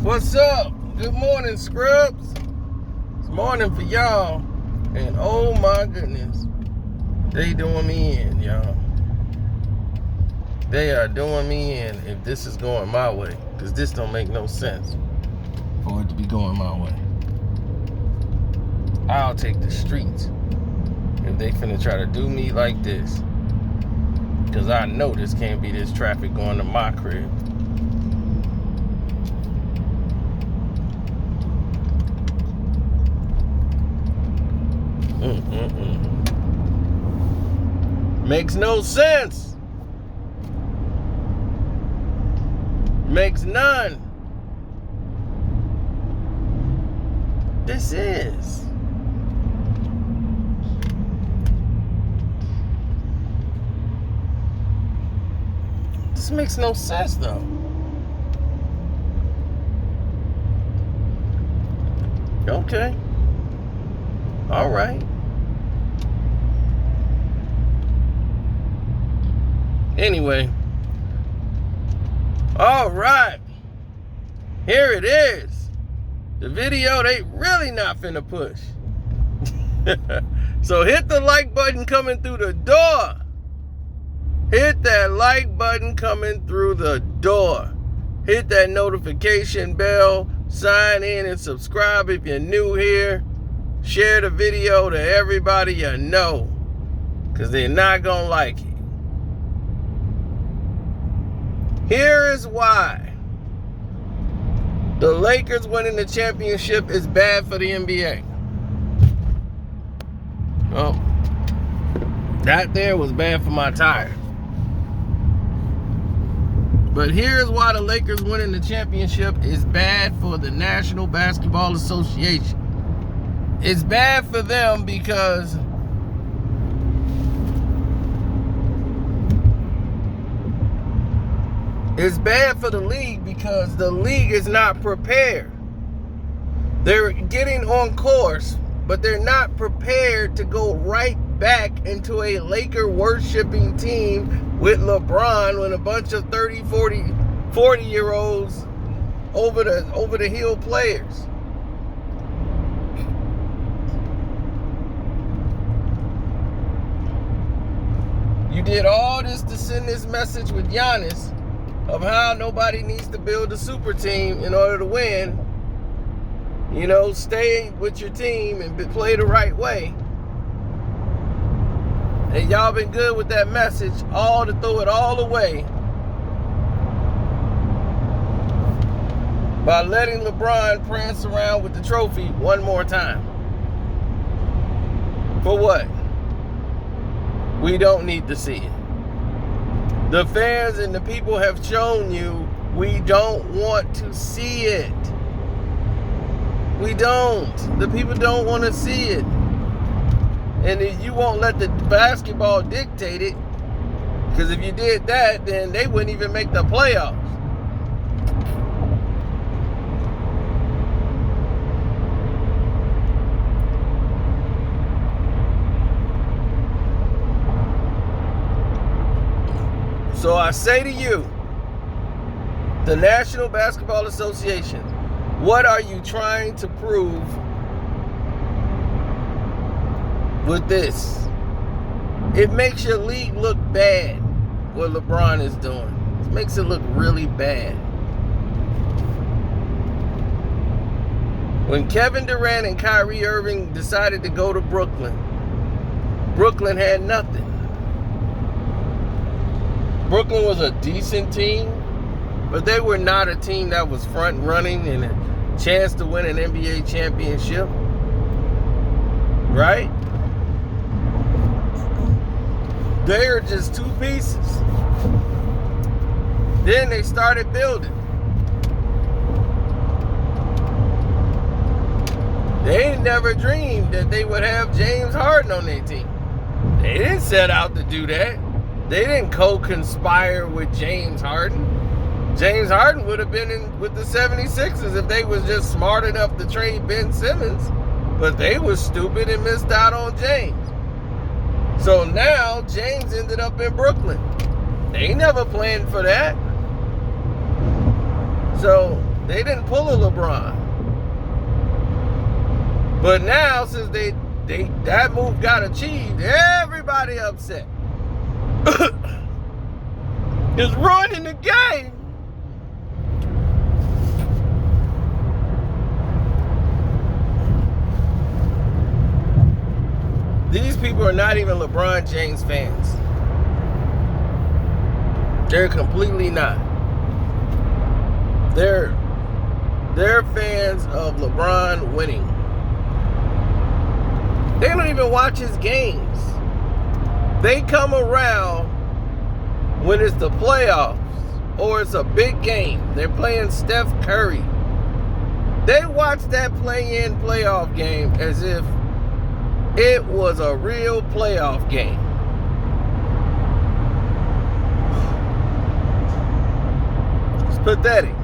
What's up? Good morning, scrubs. It's morning for y'all. And oh my goodness, they doing me in, y'all. They are doing me in if this is going my way. Because this don't make no sense for it to be going my way. I'll take the streets if they finna try to do me like this. Because I know this can't be this traffic going to my crib. Makes no sense. Makes none. This is. This makes no sense though. Okay. All right. Anyway. All right. Here it is. The video they really not finna push. So hit the like button coming through the door. Hit that like button coming through the door. Hit that notification bell. Sign in and subscribe if you're new here. Share the video to everybody you know. Because they're not going to like it. Here is why the Lakers winning the championship is bad for the NBA. Oh, that there was bad for my tire. But here's why the Lakers winning the championship is bad for the National Basketball Association. It's bad for them because it's bad for the league because the league is not prepared. They're getting on course, but they're not prepared to go right back into a Laker worshiping team with LeBron and a bunch of 30, 40-year-olds over the hill players. You did all this to send this message with Giannis of how nobody needs to build a super team in order to win. You know, stay with your team and play the right way. And y'all been good with that message, all to throw it all away by letting LeBron prance around with the trophy one more time. For what? We don't need to see it. The fans and the people have shown you we don't want to see it. We don't. The people don't want to see it. And if you won't let the basketball dictate it, because if you did that, then they wouldn't even make the playoffs. So I say to you, the National Basketball Association, what are you trying to prove with this? It makes your league look bad, what LeBron is doing. It makes it look really bad. When Kevin Durant and Kyrie Irving decided to go to Brooklyn, Brooklyn had nothing. Brooklyn was a decent team, but they were not a team that was front running and a chance to win an NBA championship. Right? They are just two pieces. Then they started building. They never dreamed that they would have James Harden on their team. They didn't set out to do that. They didn't co-conspire with James Harden. James Harden would have been in with the 76ers if they was just smart enough to trade Ben Simmons. But they was stupid and missed out on James. So now James ended up in Brooklyn. They never planned for that. So They didn't pull a LeBron. But now, since that move got achieved, everybody upset. It's ruining the game. These people are not even LeBron James fans. They're completely not. They're fans of LeBron winning. They don't even watch his games. They come around when it's the playoffs or it's a big game. They're playing Steph Curry. They watch that play-in playoff game as if it was a real playoff game. It's pathetic.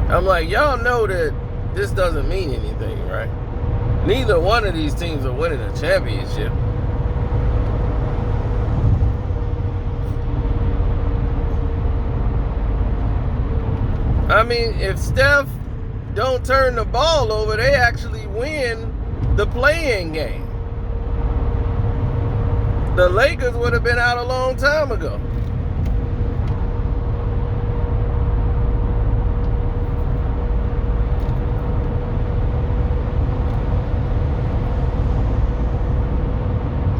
I'm like, y'all know that this doesn't mean anything, right? Neither one of these teams are winning a championship. I mean, if Steph don't turn the ball over, they actually win the play-in game. The Lakers would have been out a long time ago.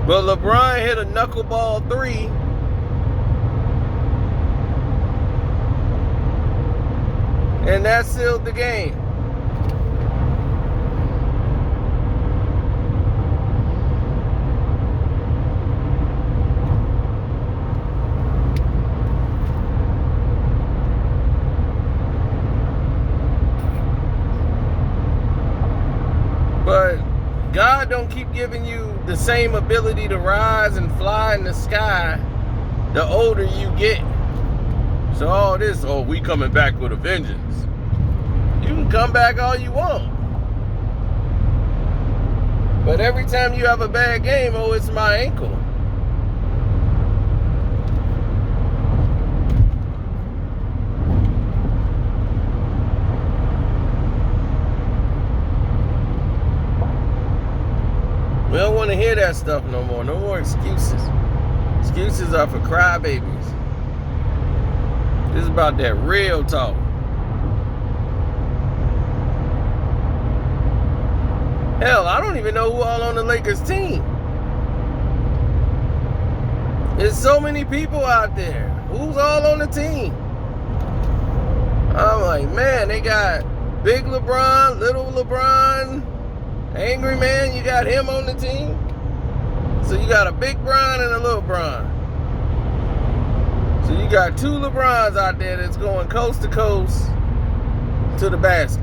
But LeBron hit a knuckleball 3. And that sealed the game. But God don't keep giving you the same ability to rise and fly in the sky the older you get. So all this, we coming back with a vengeance. You can come back all you want. But every time you have a bad game, it's my ankle. We don't want to hear that stuff no more. No more excuses. Excuses are for crybabies. This is about that real talk. Hell, I don't even know who all on the Lakers team. There's so many people out there. Who's all on the team? I'm like, man, they got Big LeBron, Little LeBron, Angry Man, you got him on the team. So you got a Big Bron and a Little Bron. So you got 2 LeBrons out there that's going coast to coast to the basket.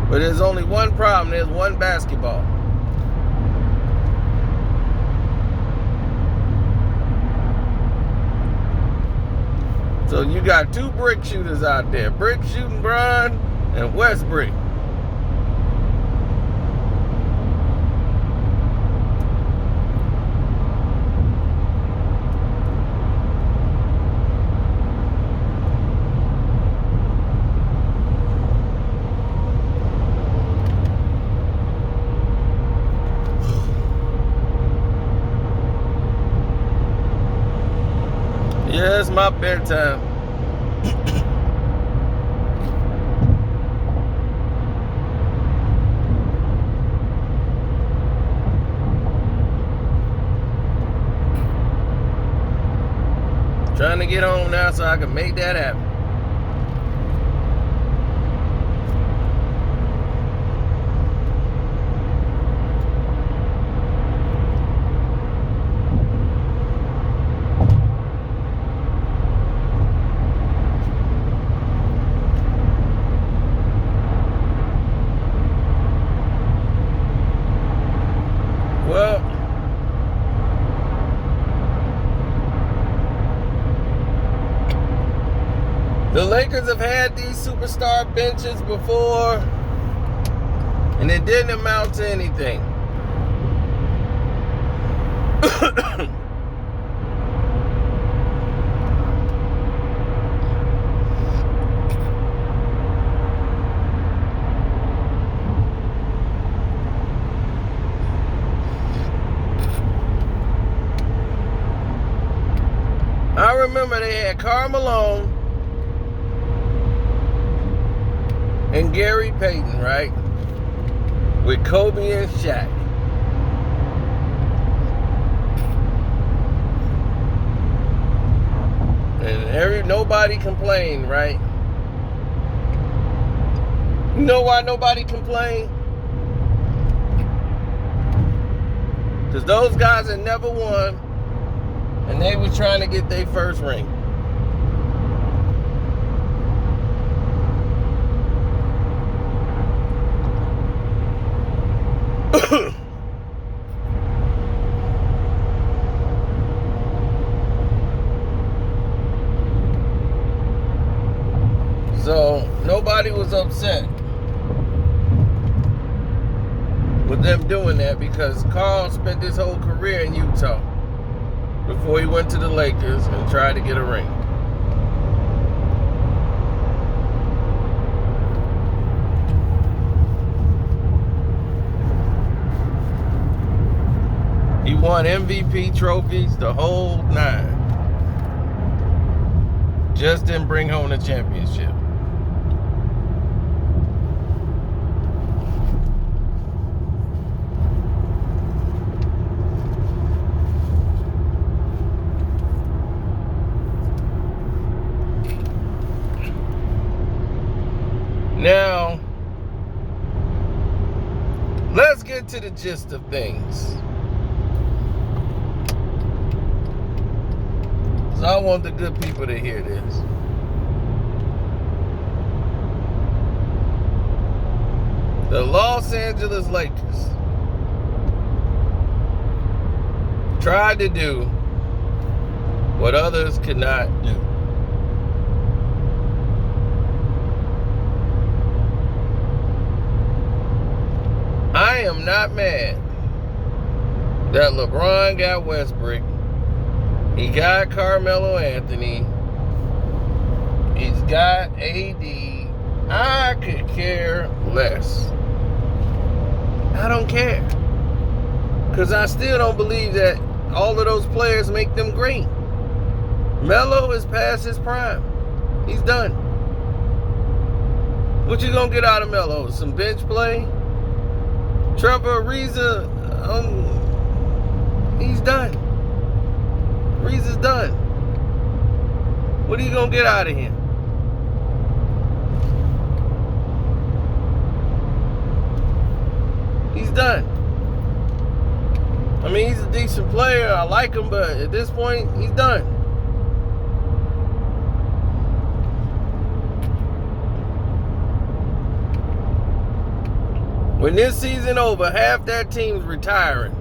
But there's only one problem. There's one basketball. So you got 2 brick shooters out there. Brick shooting Bron and Westbrook. Yeah, it's my bedtime. Trying to get home now so I can make that happen. Well, the Lakers have had these superstar benches before, and it didn't amount to anything. remember they had Karl Malone and Gary Payton, right? With Kobe and Shaq. And nobody complained, right? You know why nobody complained? Because those guys had never won, and they were trying to get their first ring. So nobody was upset with them doing that because Karl spent his whole career in Utah before he went to the Lakers and tried to get a ring. He won MVP trophies, the whole nine. Just didn't bring home the championship. Now, let's get to the gist of things. So I want the good people to hear this. The Los Angeles Lakers tried to do what others could not do. I am not mad that LeBron got Westbrook. He got Carmelo Anthony. He's got AD. I could care less. I don't care. Because I still don't believe that all of those players make them great. Melo is past his prime. He's done. What you gonna get out of Melo? Some bench play? Trevor Ariza, he's done. Ariza's done. What are you gonna get out of him? He's done. I mean, he's a decent player. I like him, but at this point, he's done. When this season over, half that team's retiring.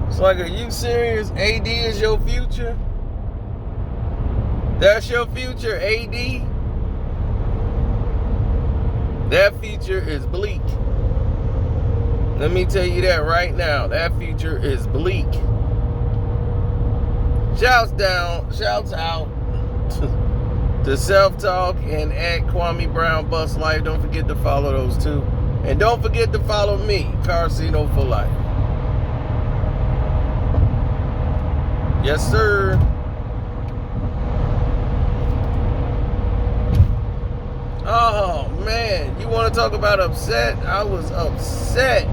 It's like, are you serious? AD is your future? That's your future, AD? That future is bleak. Let me tell you that right now. That future is bleak. Shouts out to Self Talk and at Kwame Brown Bus Life. Don't forget to follow those two. And don't forget to follow me, Carcino for Life. Yes, sir. Oh, man. You want to talk about upset? I was upset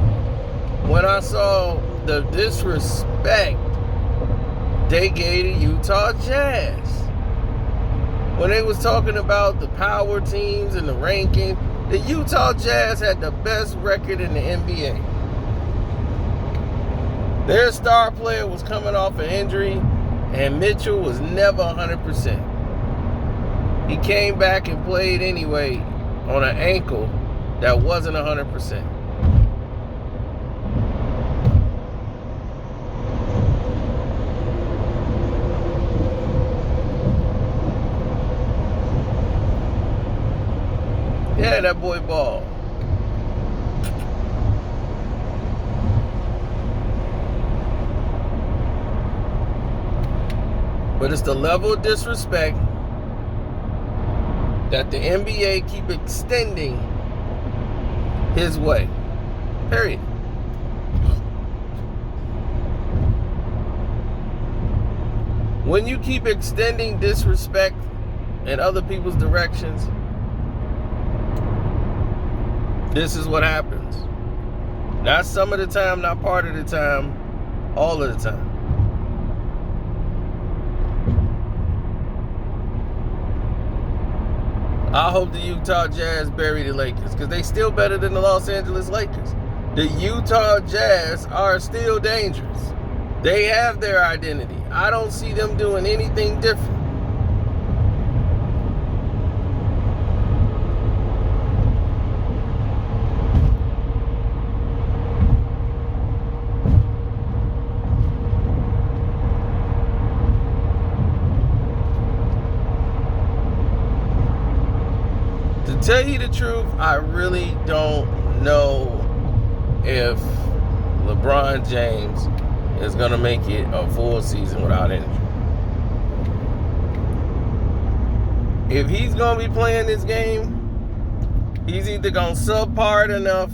when I saw the disrespect they gave the Utah Jazz. When they was talking about the power teams and the ranking, the Utah Jazz had the best record in the NBA. Their star player was coming off an injury, and Mitchell was never 100%. He came back and played anyway on an ankle that wasn't 100%. Yeah, that boy ball. But it's the level of disrespect that the NBA keep extending his way. Period. When you keep extending disrespect in other people's directions, this is what happens. Not some of the time, not part of the time, all of the time. I hope the Utah Jazz bury the Lakers, because they still better than the Los Angeles Lakers. The Utah Jazz are still dangerous. They have their identity. I don't see them doing anything different. To tell you the truth, I really don't know if LeBron James is going to make it a full season without injury. If he's going to be playing this game, he's either going to subpar enough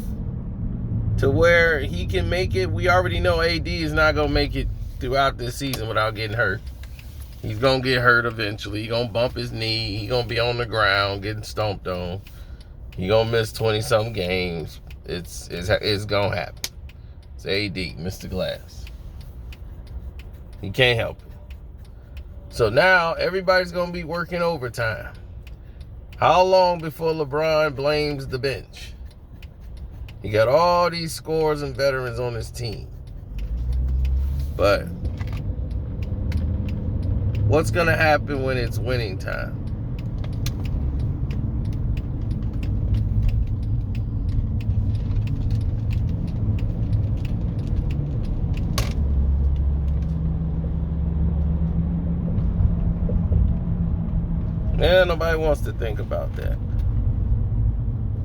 to where he can make it. We already know AD is not going to make it throughout this season without getting hurt. He's going to get hurt eventually. He's going to bump his knee. He's going to be on the ground getting stomped on. He's going to miss 20-something games. It's going to happen. It's AD, Mr. Glass. He can't help it. So now everybody's going to be working overtime. How long before LeBron blames the bench? He got all these scores and veterans on his team. But what's going to happen when it's winning time? Yeah, nobody wants to think about that.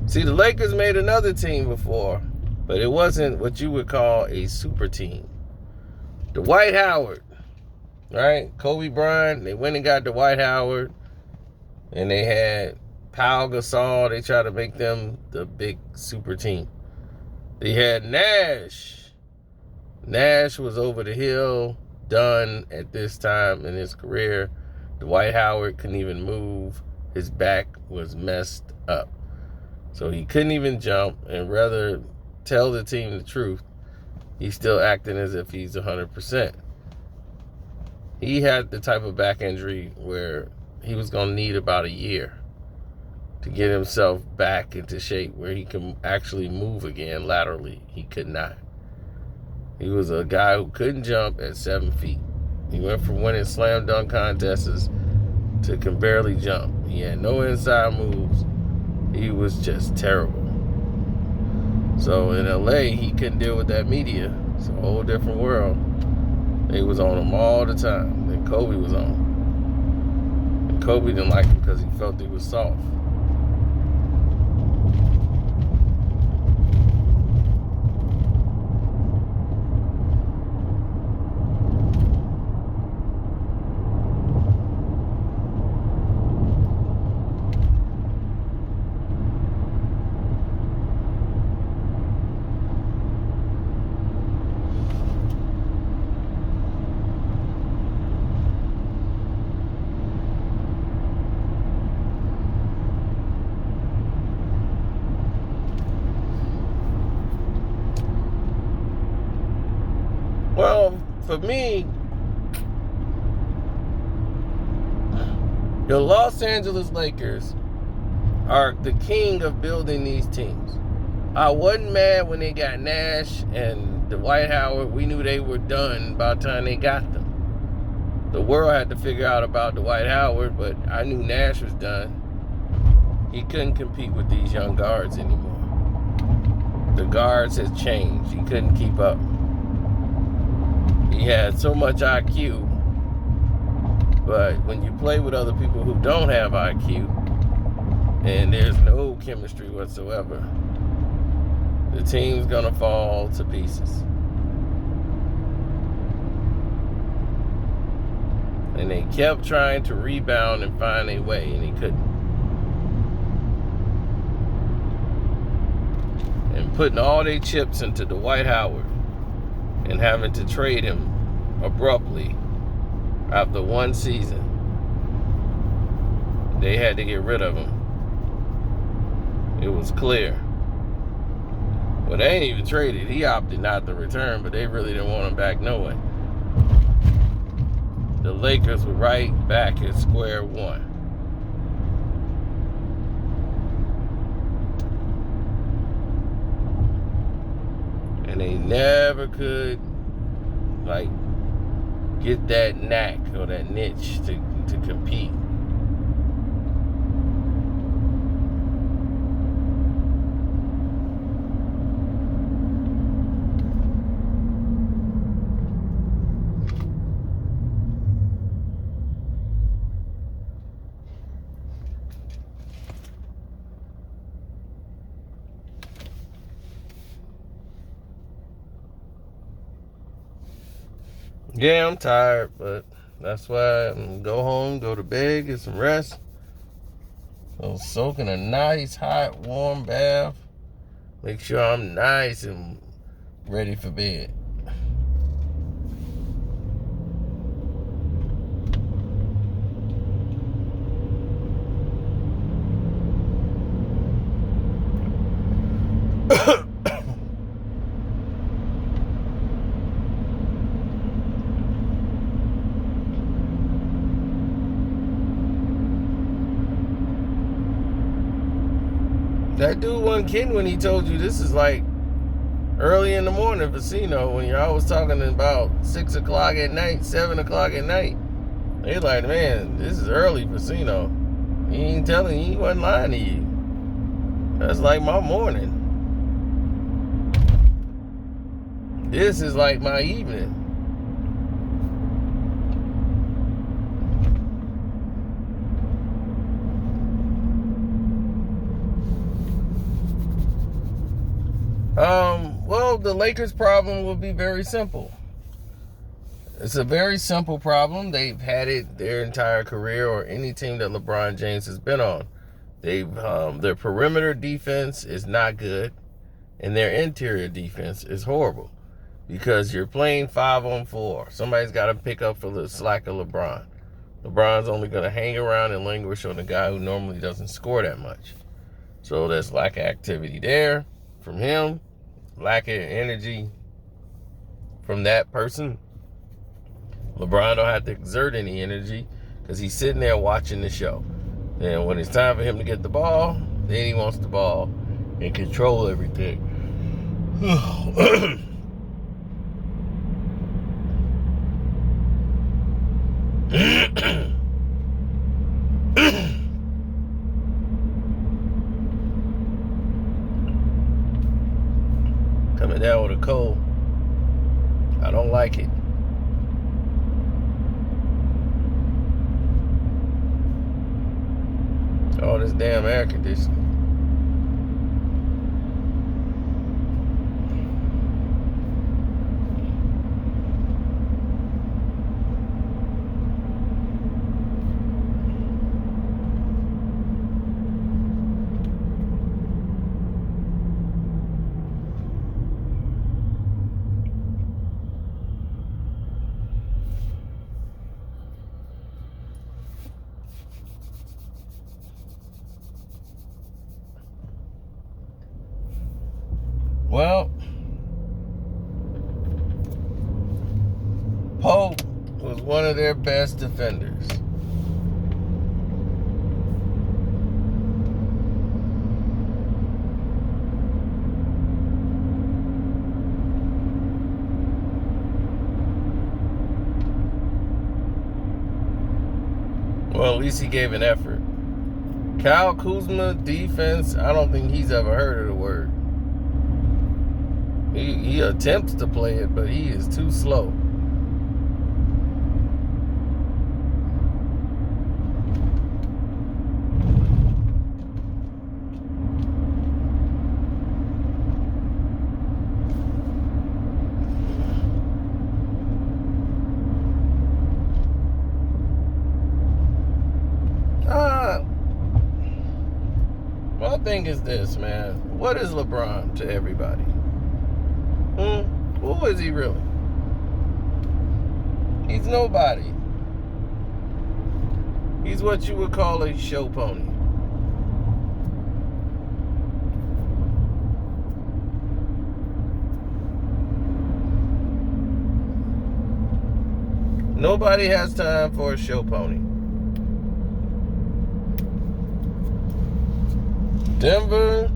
See, the Lakers made another team before, but it wasn't what you would call a super team. Dwight Howard, right? Kobe Bryant, they went and got Dwight Howard, and they had Pau Gasol. They tried to make them the big super team. They had Nash. Nash was over the hill, done at this time in his career. Dwight Howard couldn't even move. His back was messed up. So he couldn't even jump, and rather tell the team the truth, he's still acting as if he's 100%. He had the type of back injury where he was going to need about a year to get himself back into shape where he can actually move again laterally. He could not. He was a guy who couldn't jump at 7 feet. He went from winning slam dunk contests to can barely jump. He had no inside moves. He was just terrible. So in LA, he couldn't deal with that media. It's a whole different world. They was on him all the time. Then Kobe was on him. And Kobe didn't like him because he felt he was soft. Well, for me, the Los Angeles Lakers are the king of building these teams. I wasn't mad when they got Nash and Dwight Howard. We knew they were done by the time they got them. The world had to figure out about Dwight Howard, but I knew Nash was done. He couldn't compete with these young guards anymore. The guards had changed. He couldn't keep up. He had so much IQ, but when you play with other people who don't have IQ, and there's no chemistry whatsoever, the team's gonna fall to pieces. And they kept trying to rebound and find a way, and he couldn't. And putting all their chips into Dwight Howard and having to trade him abruptly, After one season, they had to get rid of him. It was clear. Well, they ain't even traded. He opted not to return, but they really didn't want him back no way. The Lakers were right back at square one. And they never could, like, get that knack or that niche to compete. Yeah, I'm tired, but that's why I'm gonna go home, go to bed, get some rest. So soak in a nice, hot, warm bath. Make sure I'm nice and ready for bed. That dude wasn't kidding when he told you this is like early in the morning for Cino, when y'all was talking about 6 o'clock at night, 7 o'clock at night. They like, man, this is early for Cino. He ain't telling you, he wasn't lying to you. That's like my morning. This is like my evening. Well, the Lakers' problem will be very simple. It's a very simple problem. They've had it their entire career, or any team that LeBron James has been on. Their perimeter defense is not good, and their interior defense is horrible, because you're playing 5-on-4. Somebody's got to pick up for the slack of LeBron. LeBron's only going to hang around and languish on a guy who normally doesn't score that much. So there's lack of activity there from him, lack of energy from that person. LeBron don't have to exert any energy because he's sitting there watching the show. And when it's time for him to get the ball, then he wants the ball and control everything. Coming down with a cold. I don't like it. All this damn air conditioning. Well, Pope was one of their best defenders. Well, at least he gave an effort. Kyle Kuzma defense, I don't think he's ever heard of the word. He attempts to play it, but he is too slow. My thing is this, man. What is LeBron to everybody? Who is he really? He's nobody. He's what you would call a show pony. Nobody has time for a show pony. Denver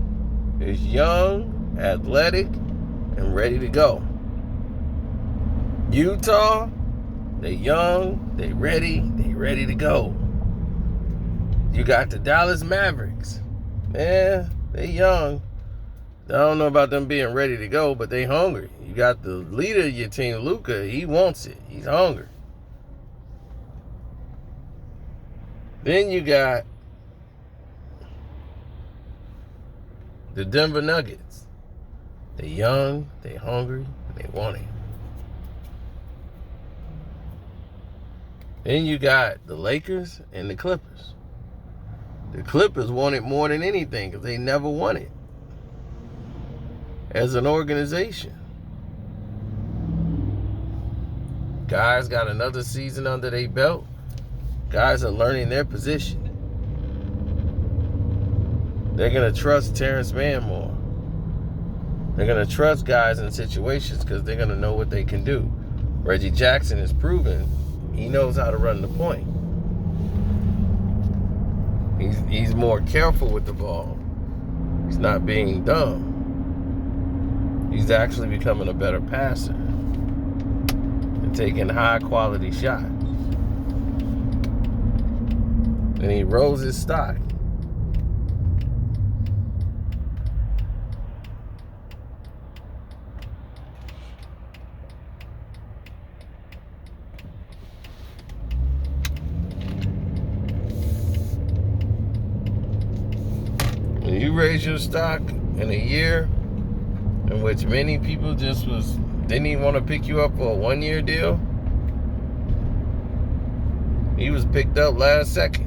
is young, athletic, and ready to go. Utah, they young, they ready to go. You got the Dallas Mavericks. Man, they young. I don't know about them being ready to go, but they hungry. You got the leader of your team, Luka. He wants it. He's hungry. Then you got the Denver Nuggets. They young, they hungry, and they want it. Then you got the Lakers and the Clippers. The Clippers want it more than anything because they never won it as an organization. Guys got another season under their belt. Guys are learning their position. They're going to trust Terrence Mann more. They're going to trust guys in situations because they're going to know what they can do. Reggie Jackson has proven he knows how to run the point. He's more careful with the ball. He's not being dumb. He's actually becoming a better passer and taking high quality shots. And he rose his stock. When you raise your stock in a year in which many people didn't even want to pick you up for a 1-year deal, he was picked up last second.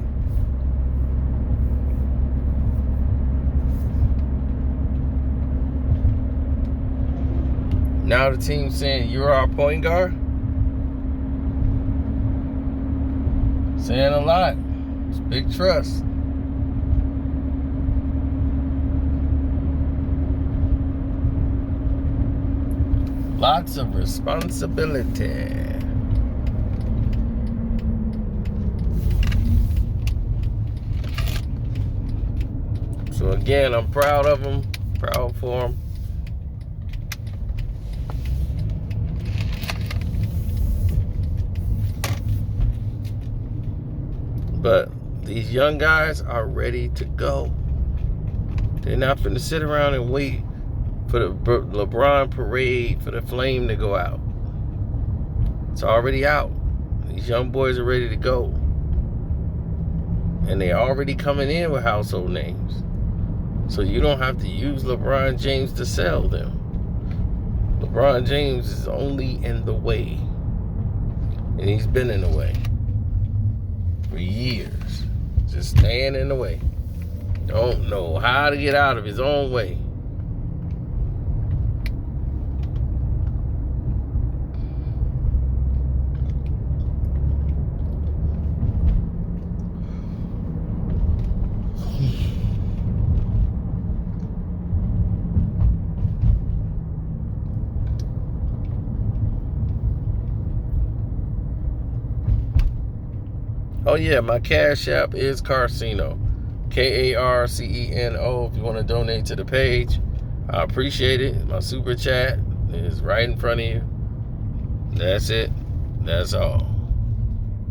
Now the team's saying, you're our point guard. Saying a lot. It's big trust. Lots of responsibility. So again, I'm proud of him. Proud for him. But these young guys are ready to go. They're not finna sit around and wait for the LeBron parade for the flame to go out. It's already out. These young boys are ready to go. And they're already coming in with household names. So you don't have to use LeBron James to sell them. LeBron James is only in the way. And he's been in the way for years. Just staying in the way. Don't know how to get out of his own way. Oh yeah, my Cash App is Carceno. Karceno. If you want to donate to the page, I appreciate it. My super chat is right in front of you. That's it. That's all.